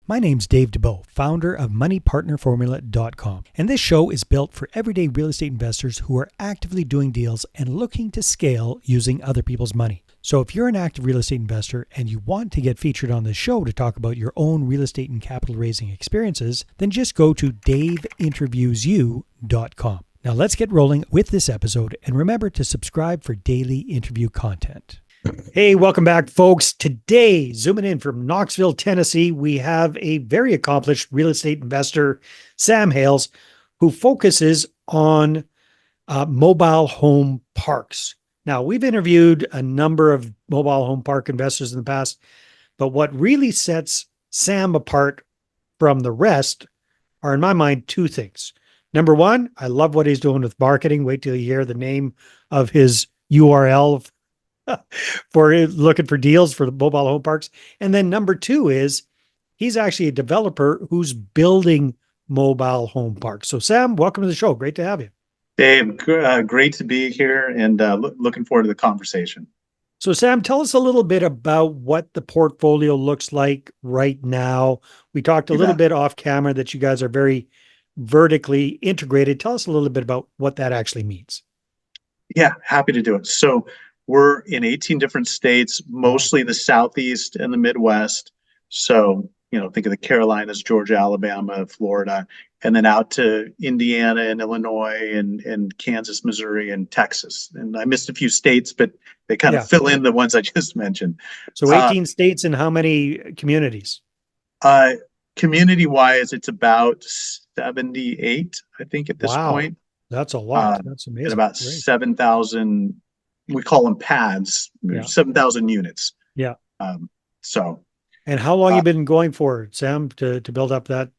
My name's Dave DeBow, founder of MoneyPartnerFormula.com, and this show is built for everyday real estate investors who are actively doing deals and looking to scale using other people's money. So if you're an active real estate investor and you want to get featured on this show to talk about your own real estate and capital raising experiences, then just go to daveinterviewsyou.com. Now let's get rolling with this episode, and remember to subscribe for daily interview content. Hey, welcome back, folks. Today, zooming in from Knoxville, Tennessee, we have a very accomplished real estate investor, Sam Hales, who focuses on mobile home parks. Now, we've interviewed a number of mobile home park investors in the past, but what really sets Sam apart from the rest are, in my mind, two things. Number one, I love what he's doing with marketing. Wait till you hear the name of his URL for looking for deals for the mobile home parks. And then number two is he's actually a developer who's building mobile home parks. So Sam, welcome to the show. Great to have you. Dave, great to be here and looking forward to the conversation. So Sam, tell us a little bit about what the portfolio looks like right now. We talked a little bit off camera that you guys are very vertically integrated. Tell us a little bit about what that actually means. Yeah, happy to do it. So we're in 18 different states, mostly the Southeast and the Midwest. So, think of the Carolinas, Georgia, Alabama, Florida, and then out to Indiana and Illinois and Kansas, Missouri, and Texas. And I missed a few states, but they kind of fill in the ones I just mentioned. So 18 states and how many communities? Community-wise, it's about 78, I think, at this point. That's a lot. That's amazing. And about 7,000, we call them pads, 7,000 units. Yeah. And how long you been going for, Sam, to build up that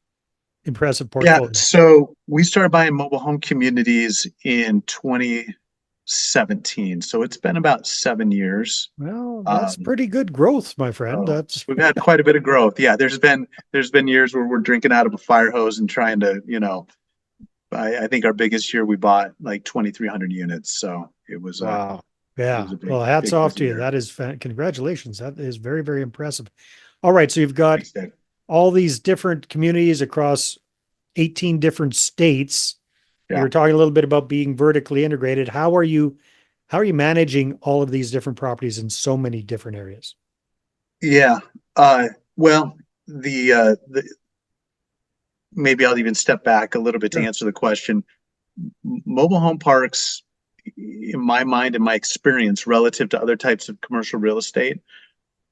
impressive portfolio? Yeah, so we started buying mobile home communities in 2017. So it's been about 7 years. Well, that's pretty good growth, my friend. We've had quite a bit of growth. Yeah, there's been years where we're drinking out of a fire hose and trying to, I think our biggest year we bought like 2,300 units. So it was wow. Yeah. Well, hats off to you. That is congratulations. That is very, very impressive. All right. So you've got all these different communities across 18 different states. Yeah. You were talking a little bit about being vertically integrated. How are you managing all of these different properties in so many different areas? Yeah. Well, maybe I'll even step back a little bit to answer the question. Mobile home parks, in my mind and my experience relative to other types of commercial real estate,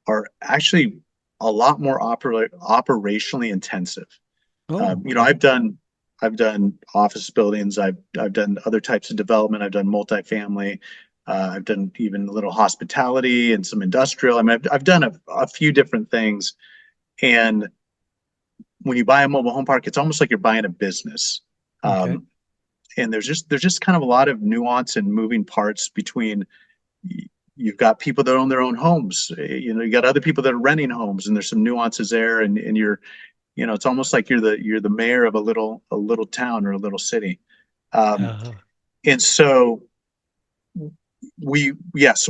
are actually a lot more operationally intensive. I've done office buildings, I've done other types of development, I've done multifamily, I've done even a little hospitality and some industrial. I mean, I've done a few different things. And when you buy a mobile home park, it's almost like you're buying a business. Okay. And there's just kind of a lot of nuance and moving parts between. You've got people that own their own homes. You got other people that are renting homes, and there's some nuances there. And you're, it's almost like you're the mayor of a little town or a little city. And so we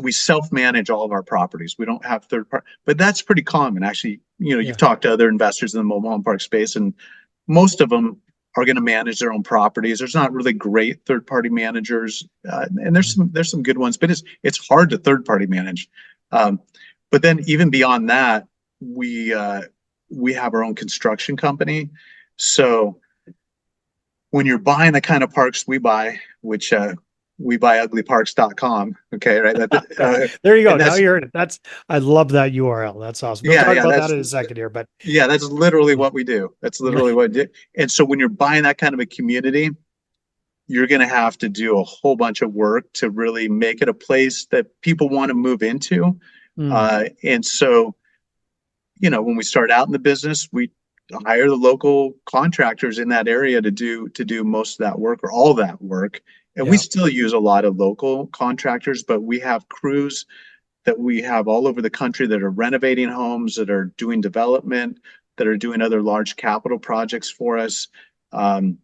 self-manage all of our properties. We don't have third party, but that's pretty common. Actually, you've talked to other investors in the mobile home park space, and most of them are going to manage their own properties. There's not really great third-party managers, and there's some good ones, but it's hard to third-party manage. But then even beyond that, we have our own construction company. So when you're buying the kind of parks we buy, which we buy uglyparks.com. Okay, right. There you go. Now you're in it. I love that URL. That's awesome. We'll talk about that in a second here, but yeah, that's literally what we do. That's literally what we do. And so when you're buying that kind of a community, you're going to have to do a whole bunch of work to really make it a place that people want to move into. And so, when we start out in the business, we hire the local contractors in that area to do most of that work or all that work. And we still use a lot of local contractors, but we have crews that we have all over the country that are renovating homes, that are doing development, that are doing other large capital projects for us. And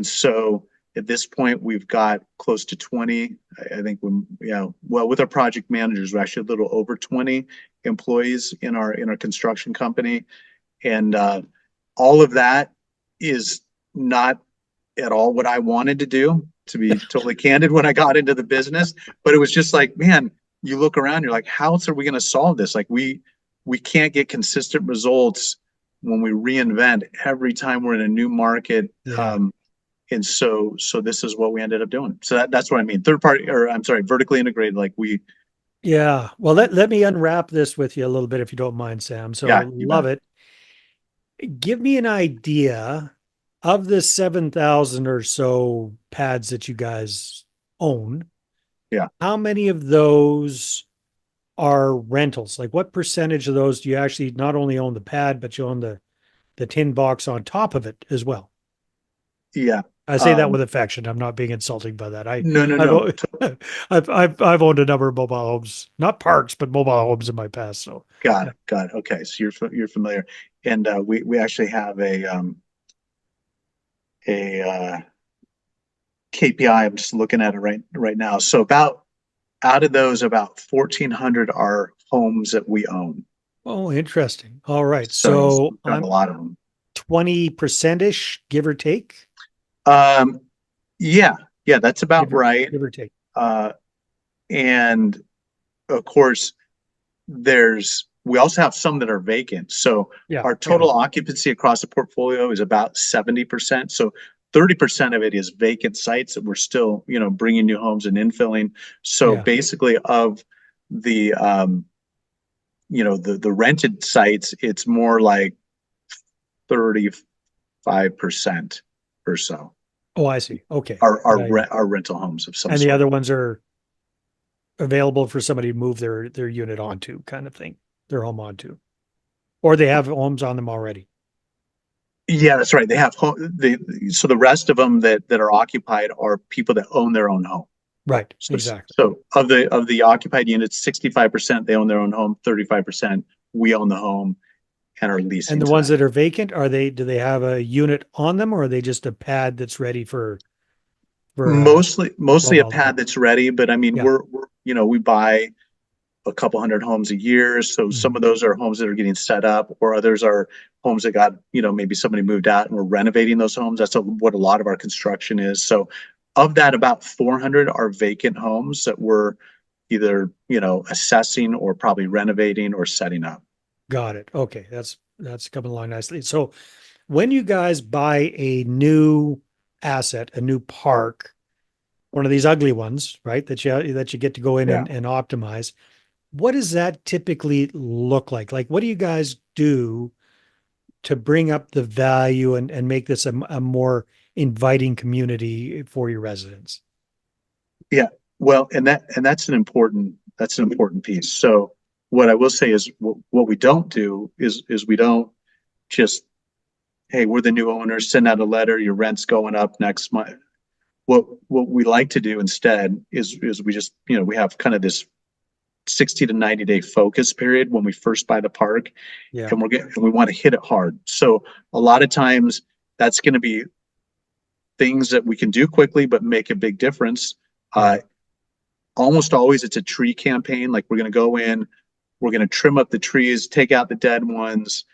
so at this point, we've got close to 20, I think, with our project managers, we're actually a little over 20 employees in our construction company. And all of that is not at all what I wanted to do, to be totally candid, when I got into the business. But it was just like, man, you look around, you're like, how else are we going to solve this? Like we can't get consistent results when we reinvent every time we're in a new market. Yeah. And so this is what we ended up doing. So that's what I mean. Third party, or I'm sorry, vertically integrated. Like Yeah. Well, let me unwrap this with you a little bit, if you don't mind, Sam. So yeah, you love bet. it. Give me an idea of the 7,000 or so pads that you guys own. Yeah. How many of those are rentals? Like what percentage of those do you actually not only own the pad, but you own the tin box on top of it as well? Yeah. I say that Um, with affection. I'm not being insulting by that. no, no, I've no. I've owned a number of mobile homes, not parks, but mobile homes in my past. So Got yeah. it. Got it. Okay. So you're familiar. And we actually have a KPI. I'm just looking at it right now. So about out of those, about 1,400 are homes that we own. Oh, interesting. All right. So So we've got a I'm lot of them. 20% ish, give or take. Um, yeah, yeah, that's about right. Give or take. Uh, and of course, we also have some that are vacant. So Yeah. our Okay. total occupancy across the portfolio is about 70%. So 30% of it is vacant sites that we're still, bringing new homes and infilling. So Yeah. basically of the, the rented sites, it's more like 35% or so Oh, I see. Okay. are, are, Yeah. Yeah. re- are rental homes of some And the sort. other ones are available for somebody to move their unit onto, kind of thing, their home onto, or they have homes on them already. Yeah, that's right. They have so the rest of them that are occupied are people that own their own home. Right. So, Exactly. so of the occupied units, 65% they own their own home, 35% we own the home and are And leasing the to ones them. that are vacant, do they have a unit on them, or are they just a pad that's ready for Mostly a mobile home? pad that's ready, but I mean Yeah. we buy a couple hundred homes a year, so some Mhm. of those are homes that are getting set up, or others are homes that got maybe somebody moved out and we're renovating those homes. That's what a lot of our construction is. So of that, about 400 are vacant homes that we're either assessing or probably renovating or setting up. Got it. Okay. That's coming along nicely. So when you guys buy a new asset, a new park, one of these ugly ones, right? That you get to go in Yeah. and optimize. What does that typically look like? Like, what do you guys do to bring up the value and make this a more inviting community for your residents? Yeah. Well, that's an important piece. So what I will say is what we don't do is we don't just, hey, we're the new owners, send out a letter, your rent's going up next month. What we like to do instead is we just, we have kind of this 60 to 90-day focus period when we first buy the park, Yeah. and we want to hit it hard. So a lot of times that's going to be things that we can do quickly but make a big difference. Yeah. Uh, Almost always it's a tree campaign. Like we're going to go in, we're going to trim up the trees, take out the dead ones,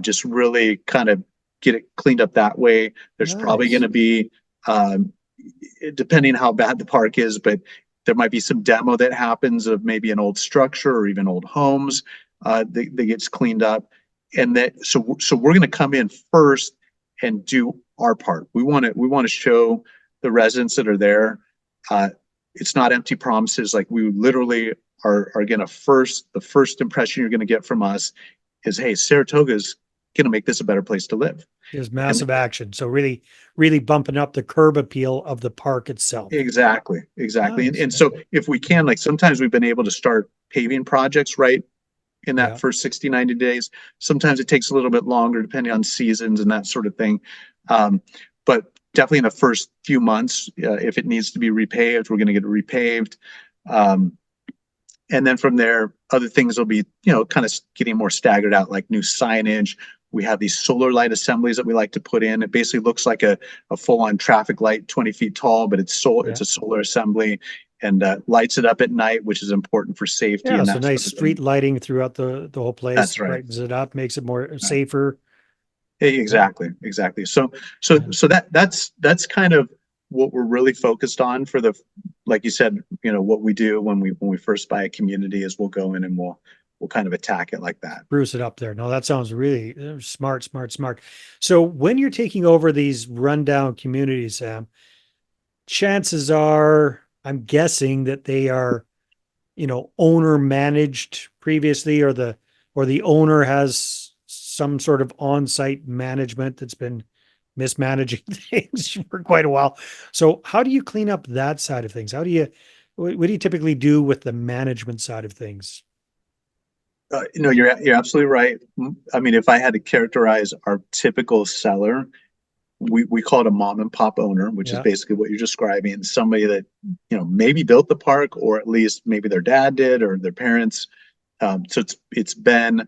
just really kind of get it cleaned up that way. There's probably going Nice. to be, um, depending how bad the park is, but there might be some demo that happens of maybe an old structure or even old homes that gets cleaned up. And so we're going to come in first and do our part. We want to show the residents that are there. Uh, it's not empty promises. Like we literally are going to the first impression you're going to get from us is, hey, Saratoga is going to make this a better place to live. Is And massive action. So really, really bumping up the curb appeal of the park itself. exactly. And, Nice. and so if we can, like sometimes we've been able to start paving projects right in that Yeah. first 60, 90 days. Sometimes it takes a little bit longer depending on seasons and that sort of thing. But definitely in the first few months, if it needs to be repaved, we're going to get it repaved. Um, and then from there, other things will be, kind of getting more staggered out, like new signage. We have these solar light assemblies that we like to put in. It basically looks like a full-on traffic light, 20 feet tall, but it's Yeah. a solar assembly, and lights it up at night, which is important for safety Yeah. and So that nice sort of thing. street lighting throughout the whole place, That's right. brightens it up, makes it more safer. Exactly, exactly. So that's kind of what we're really focused on for the, like you said, what we do when we first buy a community is we'll go in and we'll kind of attack it like that. Bruce it up there. No, that sounds really smart, smart, smart. So when you're taking over these rundown communities, Sam, chances are, I'm guessing that they are, owner managed previously, or the owner has some sort of on-site management that's been mismanaging things for quite a while. So how do you clean up that side of things? What do you typically do with the management side of things? No, you're absolutely right. I mean, if I had to characterize our typical seller, we call it a mom and pop owner, which is Yeah. basically what you're describing. Somebody that, maybe built the park, or at least maybe their dad did or their parents. So it's been,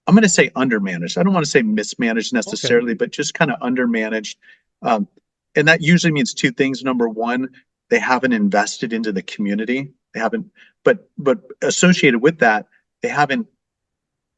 I'm going to say undermanaged. I don't want to say mismanaged Okay. necessarily, but just kind of undermanaged. Um, and that usually means two things. Number one, they haven't invested into the community. They haven't, but associated with that, they haven't,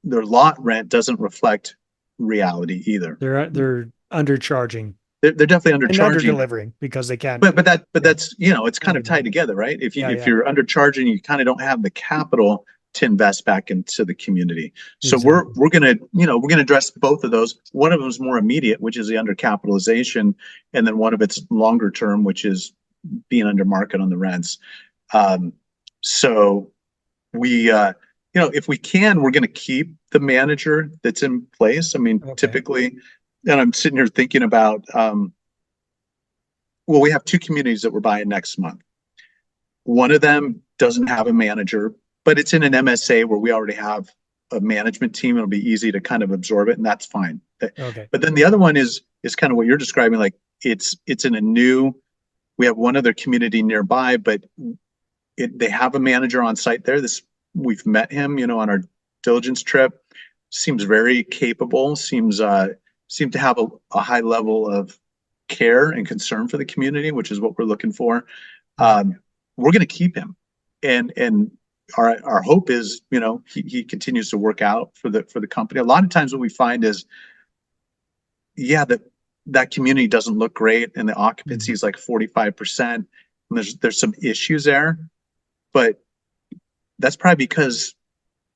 their lot rent doesn't reflect reality either. They're undercharging They're definitely and under undercharging, delivering because they can't. but Yeah. that's, it's kind of tied Undermined. together, right? If you Yeah. if Yeah. you're undercharging, you kind of don't have the capital to invest back into the community. So we're Exactly. we're gonna we're gonna address both of those. One of them is more immediate, which is the undercapitalization, and then one of it's longer term, which is being under market on the rents. Um, so we if we can, we're going to keep the manager that's in place. I mean, Okay. typically, and I'm sitting here thinking about, well, we have two communities that we're buying next month. One of them doesn't have a manager, but it's in an MSA where we already have a management team. It'll be easy to kind of absorb it, and that's fine. Okay. But then the other one is kind of what you're describing. Like it's in a new. We have one other community nearby, but they have a manager on site there. We've met him, on our diligence trip. Seems very capable. Seem to have a high level of care and concern for the community, which is what we're looking for. Yeah. We're going to keep him, and our hope is, he continues to work out for the company. A lot of times, what we find is, yeah, that community doesn't look great, and the occupancy Mhm. is like 45%. And there's some issues there, but that's probably because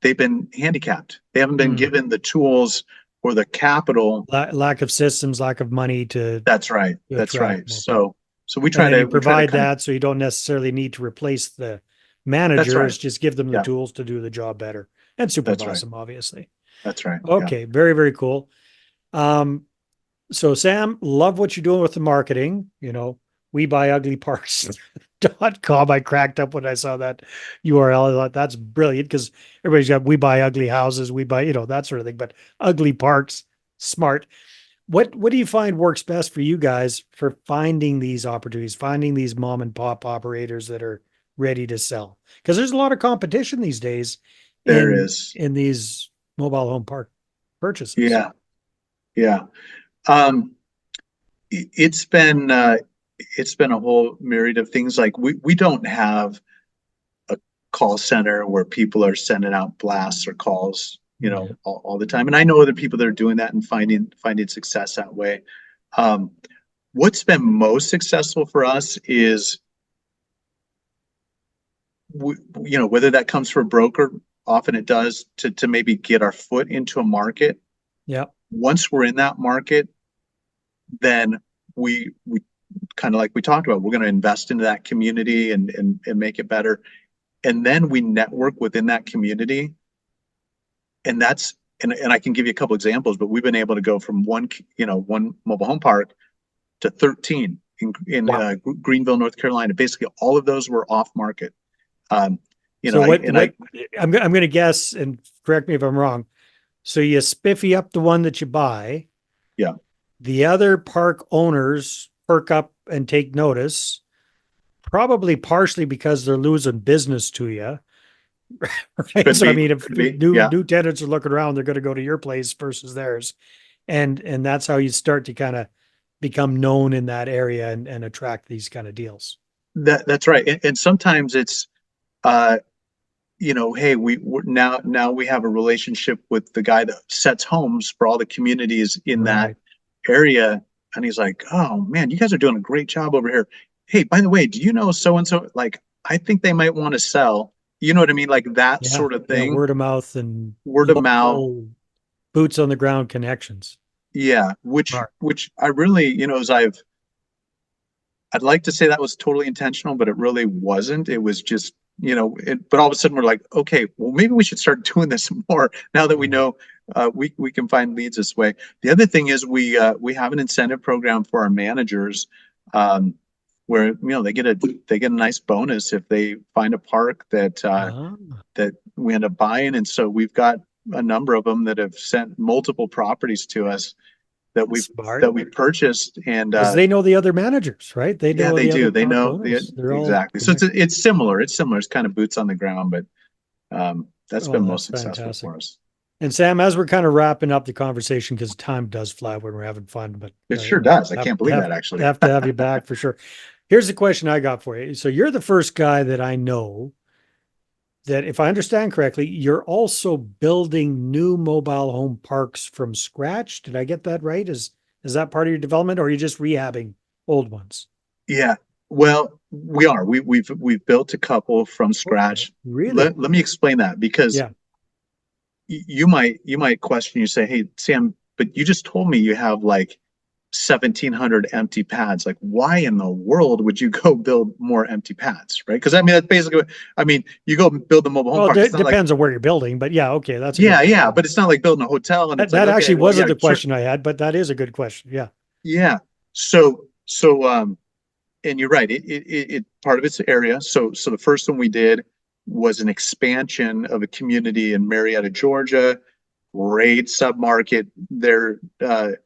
they've been handicapped. They haven't been Mm. given the tools or the capital. Lack of systems, lack of money to That's right. That's attract right. more people. So we And try then to you we try to provide kind of that so you don't necessarily need to replace the that's right. managers, just give them the Yeah, tools to do the job better and that's supervise right. them, obviously. That's right. Yeah. Okay, very, very cool. Um, so Sam, love what you're doing with the marketing. We buy ugly parts.com. I cracked up when I saw that URL. I thought that's brilliant because everybody's got we buy ugly houses, we buy, that sort of thing, but ugly parks, smart. What do you find works best for you guys for finding these opportunities, finding these mom and pop operators that are ready to sell? Because there's a lot of competition these days There in is. in these mobile home park purchases. Yeah. Yeah. Um, it's been a whole myriad of things. Like we don't have a call center where people are sending out blasts or calls, Yeah. all the time. And I know other people that are doing that and finding success that way. Um, what's been most successful for us is, whether that comes from a broker, often it does, to maybe get our foot into a market. Yeah. Once we're in that market, then we kind of, like we talked about, we're going to invest into that community and make it better. And then we network within that community. And and I can give you a couple examples, but we've been able to go from one mobile home park to 13 in Wow. Greenville, North Carolina. Basically, all of those were off market. Um, So I and I I'm going to guess, and correct me if I'm wrong. So you spiffy up the one that you buy, yeah, the other park owners perk up and take notice, probably partially because they're losing business to you. Right. could So I be, mean, if could be, new yeah, new tenants are looking around, they're going to go to your place versus theirs. And that's how you start to kind of become known in that area and attract these kind of deals. that's right. And sometimes it's uh, hey, now we have a relationship with the guy that sets homes for all the communities in that Right. area. And he's like, oh man, you guys are doing a great job over here. Hey, by the way, do you know so and so? Like, I think they might want to sell. You know what I mean? Like that Yeah. sort of Yeah. thing. Word of mouth and Word of mouth. local boots on the ground connections. Yeah. Which Smart. which I really, as I'd like to say that was totally intentional, but it really wasn't. It was just, but all of a sudden we're like, okay, well, maybe we should start doing this more now that we Yeah. know we can find leads this way. The other thing is we have an incentive program for our managers, um, where they get a nice bonus if they find a park Ah, that we end up buying, and so we've got a number of them that have sent multiple properties to us that we've smart. that we purchased, and Because they know the other managers, right? They yeah, know they the other do. They park know the owners. They're all exactly. So connected. it's similar. It's similar. It's kind of boots on the ground, but that's Oh, been most that's successful fantastic. for us. And Sam, as we're kind of wrapping up the conversation, because time does fly when we're having fun, but It sure does. I have, can't believe have that actually. have to have you back for sure. Here's the question I got for you. So you're the first guy that I know that, if I understand correctly, you're also building new mobile home parks from scratch. Did I get that right? Is that part of your development, or are you just rehabbing old ones? Yeah. Well, we are. We've built a couple from Okay. scratch. Really? Let me explain that because Yeah. you might question, you say, hey, Sam, but you just told me you have like 1,700 empty pads. Like, why in the world would you go build more empty pads, right? Because I mean, that's basically, you go build the mobile home Well, park. It's it not like, depends on where you're building, but yeah, okay, that's a yeah, good yeah, question. but it's not like building a hotel and That, it's like, that okay, actually well, wasn't yeah, the sure, question I had, but that is a good question. Yeah. yeah. So and you're right. It part of its area. So the first one we did was an expansion of a community in Marietta, Georgia. Great submarket there,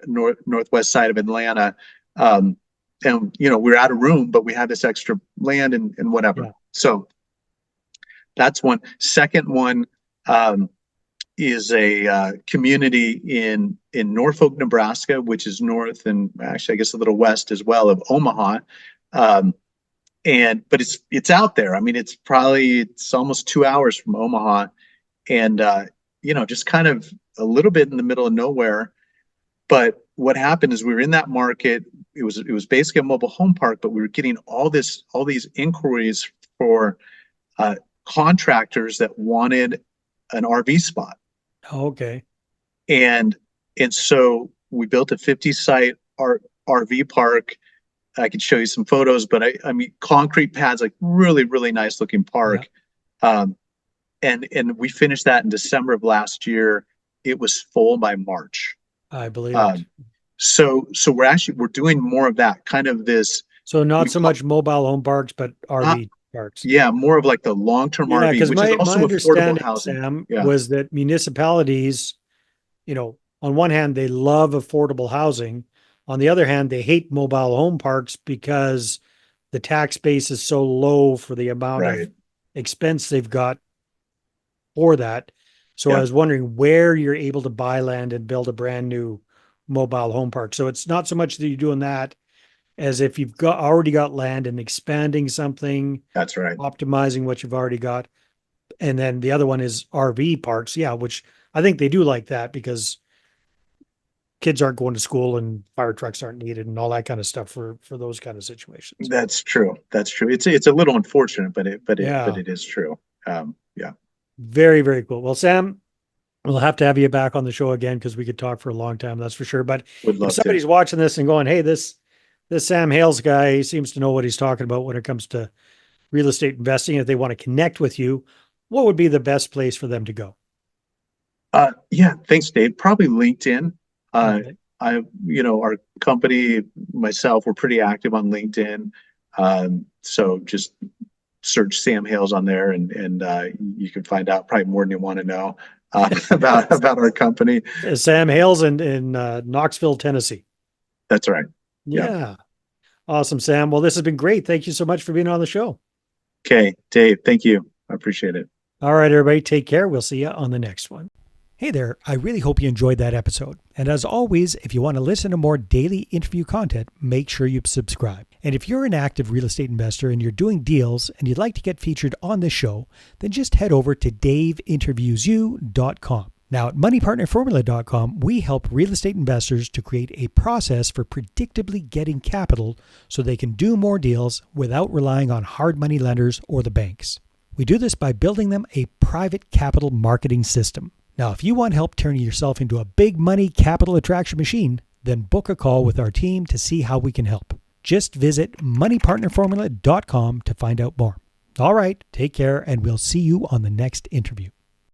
northwest side of Atlanta. Um, and we were out of room, but we had this extra land and whatever. Yeah. So that's one. Second one um, is a community in Norfolk, Nebraska, which is north and actually I guess a little west as well of Omaha. Um, but it's out there. I mean, it's almost 2 hours from Omaha, and just kind of a little bit in the middle of nowhere. But what happened is we were in that market. It was basically a mobile home park, but we were getting all these inquiries for uh, contractors that wanted an RV spot, Okay. and so we built a 50 site RV park. I could show you some photos, but I mean concrete pads, like really really nice looking Yeah, park. Um, and we finished that in December of last year. It was full by March. I believe it. Um, so we're doing more of that kind of this. So not We so call much mobile home parks, but uh, RV parks. yeah, more of like the long term Yeah, RV, because which is my also affordable understanding, housing. Sam, Yeah, was that municipalities, on one hand, they love affordable housing. On the other hand, they hate mobile home parks because the tax base is so low for the amount of right. expense they've got for that. So I Yeah, was wondering where you're able to buy land and build a brand new mobile home park. So it's not so much that you're doing that as if you've already got land and expanding something, that's right. optimizing what you've already got. And then the other one is RV parks. Yeah, which I think they do like that because kids aren't going to school and fire trucks aren't needed and all that kind of stuff for those kind of situations. That's true. That's true. It's a little unfortunate, but Yeah, it is true. Yeah, very, very cool. Well, Sam, we'll have to have you back on the show again because we could talk for a long time, that's for sure. But would if love to. somebody's watching this and going, hey, this Sam Hales guy seems to know what he's talking about when it comes to real estate investing, if they want to connect with you, what would be the best place for them to go? Yeah, thanks, Dave. Probably LinkedIn. Uh, Okay. our company, myself, we're pretty active on LinkedIn. So just search Sam Hales on there, and you can find out probably more than you want to know about our company. Sam Hales in Knoxville, Tennessee. That's right. Yeah. Yeah. Awesome, Sam. Well, this has been great. Thank you so much for being on the show. Okay, Dave. Thank you. I appreciate it. All right, everybody, take care. We'll see you on the next one. Hey there. I really hope you enjoyed that episode. And as always, if you want to listen to more daily interview content, make sure you subscribe. And if you're an active real estate investor and you're doing deals and you'd like to get featured on this show, then just head over to daveinterviewyou.com. Now at moneypartnerformula.com, we help real estate investors to create a process for predictably getting capital so they can do more deals without relying on hard money lenders or the banks. We do this by building them a private capital marketing system. Now, if you want help turning yourself into a big money capital attraction machine, then book a call with our team to see how we can help. Just visit moneypartnerformula.com to find out more. All right, take care, and we'll see you on the next interview.